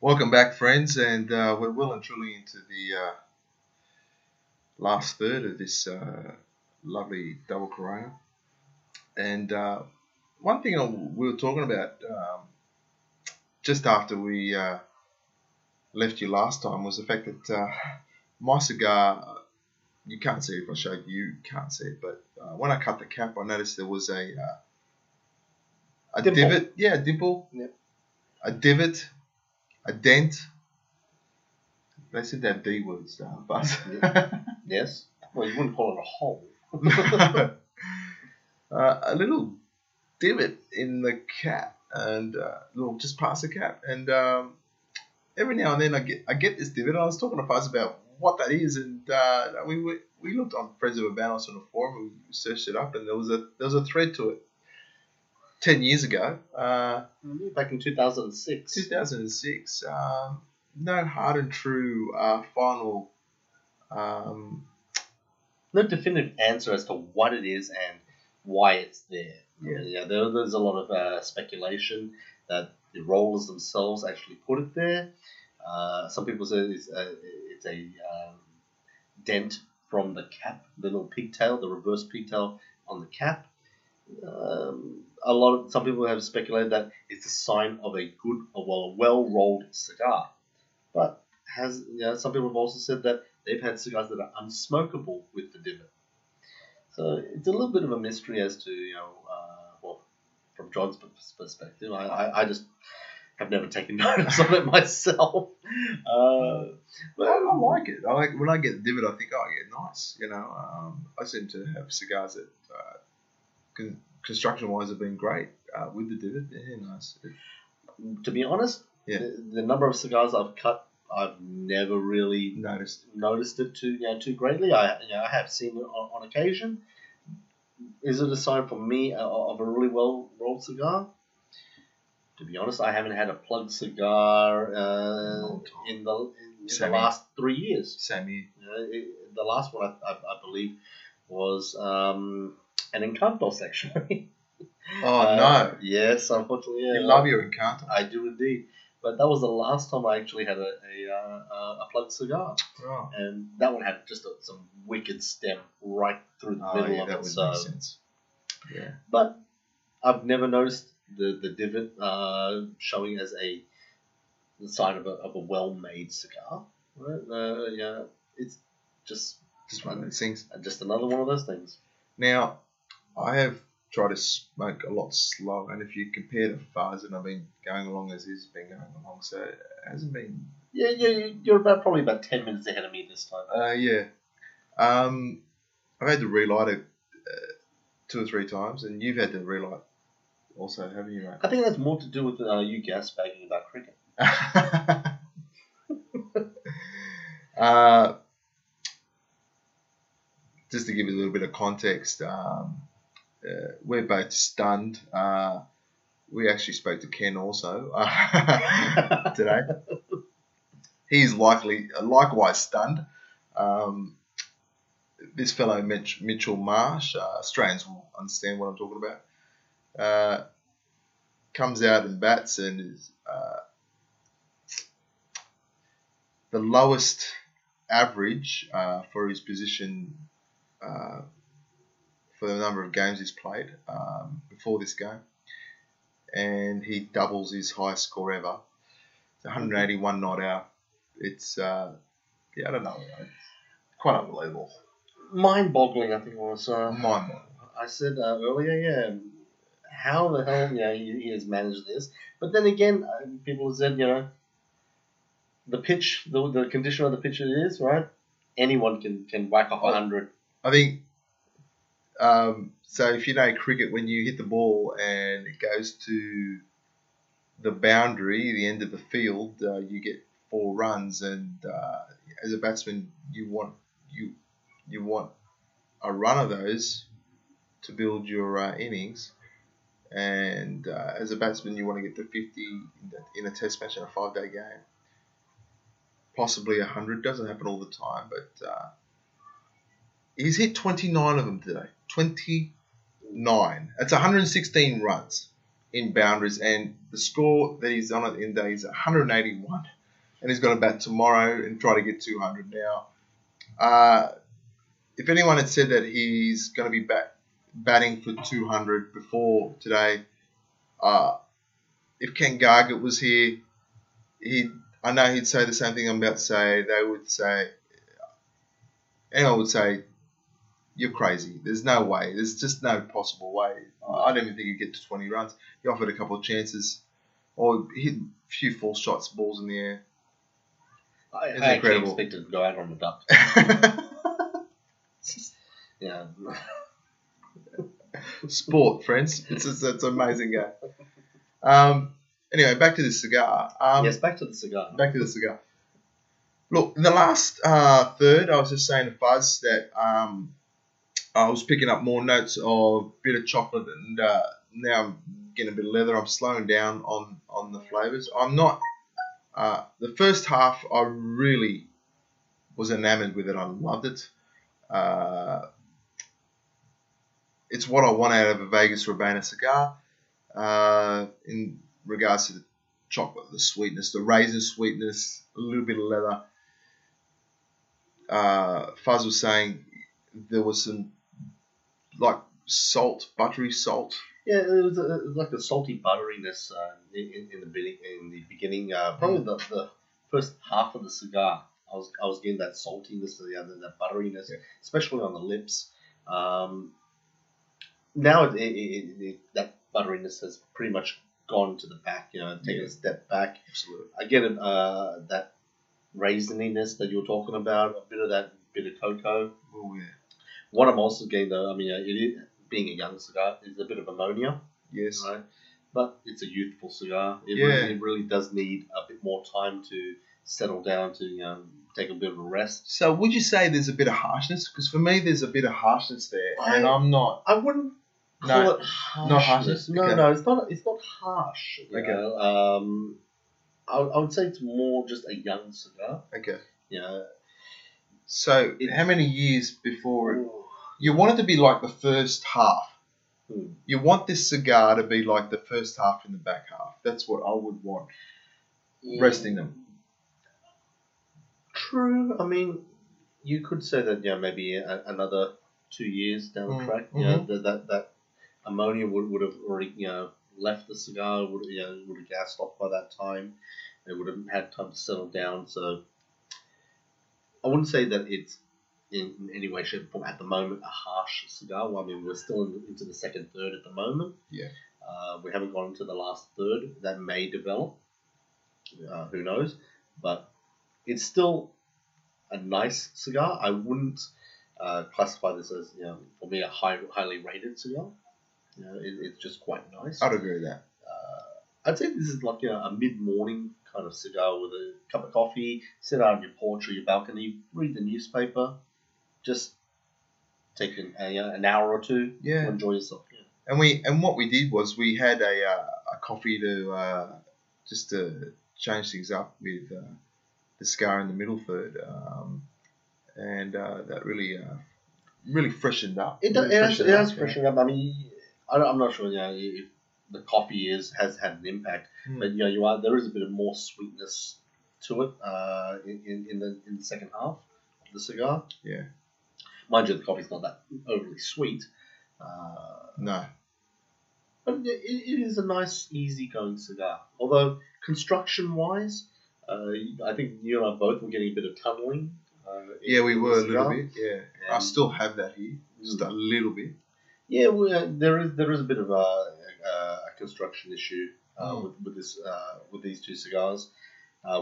Welcome back, friends, and we're well and truly into the last third of this lovely double corona. And one thing we were talking about just after we left you last time was the fact that my cigar, you can't see it if I showed you, you can't see it, but when I cut the cap, I noticed there was a Dimple. divot, a dimple, Yep. a divot, a dent. They said they have D words, but Yes. Well, you wouldn't call it a hole. a little divot in the cap, and little just past the cap, and every now and then I get this divot. I was talking to Fuzz about what that is, and we looked on Friends of Urbanos on the forum. We searched it up, and there was a thread to it. 10 years ago, Back in 2006. 2006. No hard and true final. No definitive answer as to what it is and why it's there. Yeah. There's a lot of speculation that the rollers themselves actually put it there. Some people say it's a dent from the cap, the little pigtail, the reverse pigtail on the cap. Some people have speculated that it's a sign of a well-rolled cigar. But some people have also said that they've had cigars that are unsmokable with the divot. So it's a little bit of a mystery as to from John's perspective. I just have never taken notice of it myself. But I like it. I like when I get the divot. I think, oh yeah, nice. I seem to have cigars that construction-wise have been great with the divot. Yeah, nice. To be honest, Yeah. the number of cigars I've cut, I've never really noticed it too greatly. I have seen it on occasion. Is it a sign for me of a really well rolled cigar? To be honest, I haven't had a plugged cigar in the last 3 years. Same here. The last one I believe was an Encantos actually. Oh no! Yes, unfortunately. Yeah, You love your Encanto. I do indeed. But that was the last time I actually had a plugged cigar. Oh. And that one had just some wicked stem right through the middle of that it. would So, make sense. Yeah. but I've never noticed the divot showing as the sign of a well-made cigar. Right? It's just one of those things. Just another one of those things. Now, I have tried to smoke a lot slower, and if you compare the Fuzz, and I've been going along as he's been going along, so it hasn't been. Yeah, you're probably about 10 minutes ahead of me this time. Yeah. I've had to relight it 2 or 3 times, and you've had to relight also, haven't you, mate? I think that's more to do with you gas bagging about cricket. Just to give you a little bit of context, we're both stunned. We actually spoke to Ken also today. He's likewise stunned. This fellow Mitchell Marsh, Australians will understand what I'm talking about, comes out and bats and is the lowest average for his position for the number of games he's played before this game, and he doubles his highest score ever. It's 181 not out. It's I don't know, it's quite unbelievable. Mind-boggling, I think it was. Mind-boggling. I said earlier, how the hell he has managed this? But then again, people have said the pitch, the condition of the pitch it is, right? Anyone can whack off 100. I think so. If you know cricket, when you hit the ball and it goes to the boundary, the end of the field, you get 4 runs, and as a batsman, you want a run of those to build your innings, and as a batsman, you want to get to 50 in a test match in a 5-day game. Possibly 100. Doesn't happen all the time, but he's hit 29 of them today. 29. That's 116 runs in boundaries, and the score that he's on at the end of the day is 181. and he's got to bat tomorrow and try to get 200 now. If anyone had said that he's going to be batting for 200 before today, if Ken Gargett was here, I know he'd say the same thing I'm about to say. Anyone would say, you're crazy. There's no way. There's just no possible way. I don't even think he'd get to 20 runs. He offered a couple of chances, or hit a few false shots, balls in the air. I actually expected to go out on the duck. Yeah. Sport, friends. It's an amazing game. Anyway, back to the cigar. Yes, back to the cigar. Back to the cigar. Look, in the last third, I was just saying to Fuzz that I was picking up more notes of bitter chocolate, and now I'm getting a bit of leather. I'm slowing down on the flavours. I'm not. The first half, I really was enamoured with it. I loved it. It's what I want out of a Vegas Robaina cigar. In regards to the chocolate, the sweetness, the raisin sweetness, a little bit of leather. Fuzz was saying there was some like salt, buttery salt. Yeah, it was like a salty butteriness in the beginning. Probably the first half of the cigar, I was getting that saltiness, that butteriness, especially on the lips. Now that butteriness has pretty much gone to the back. Taken a step back. Absolutely. I get that raisininess that you were talking about, a bit of that bit of cocoa. Oh yeah. What I'm also getting though, I mean, it is, being a young cigar, is a bit of ammonia. Yes. Right. But it's a youthful cigar. It really does need a bit more time to settle down, to take a bit of a rest. So would you say there's a bit of harshness? Because for me, there's a bit of harshness there, and I'm not. I wouldn't call it harshness. Not harshness. No, Okay. no, it's not. It's not harsh. Okay. I would say it's more just a young cigar. Okay. Yeah. So how many years before you want it to be like the first half? You want this cigar to be like the first half and the back half. That's what I would want. Resting them. True. I mean, you could say that maybe another 2 years down the track. That ammonia would have already left the cigar. Would have gassed off by that time. It would have had time to settle down. So I wouldn't say that it's in any way, shape, or form at the moment a harsh cigar. Well, I mean, we're still into the second third at the moment. Yeah. We haven't gone into the last third. That may develop. Who knows? But it's still a nice cigar. I wouldn't classify this as, for me, a highly rated cigar. It's just quite nice. I'd agree with that. I'd say this is like a mid-morning kind of cigar with a cup of coffee, sit out on your porch or your balcony, read the newspaper, just take an hour or two to enjoy yourself. Yeah. And what we did was we had a coffee to just to change things up with the cigar in the middle third, and that really freshened up. It has freshened up. I mean, I'm not sure if the coffee has had an impact, but there is a bit of more sweetness to it in the second half of the cigar. Yeah. Mind you, the coffee's not that overly sweet. No. But it is a nice, easy-going cigar. Although, construction-wise, I think you and I both were getting a bit of tunneling. Yeah, we were a little bit. Yeah, I still have that here, just a little bit. Yeah, there is a bit of a construction issue with these two cigars.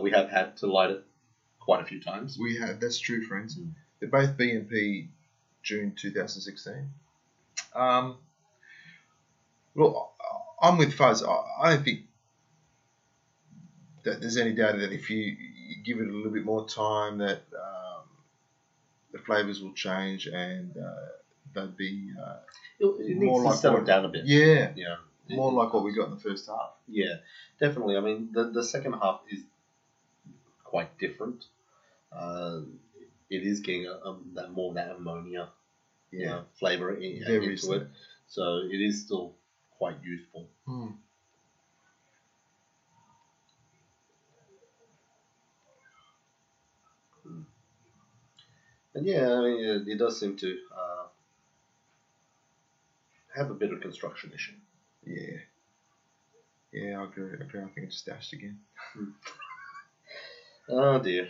We have had to light it quite a few times. We have. That's true, friends. They're both BMP June 2016. Look, I'm with Fuzz. I don't think that there's any doubt that if you give it a little bit more time, that the flavours will change and they'd be it more needs to like settle down a bit. Yeah, Yeah. more like what we got in the first half. Yeah, definitely. I mean, the second half is quite different. It is getting that ammonia flavour into it. So it is still quite youthful. And yeah, I mean, it does seem to have a bit of construction issue. Yeah. Yeah, I agree. I think it's dashed again. Oh dear.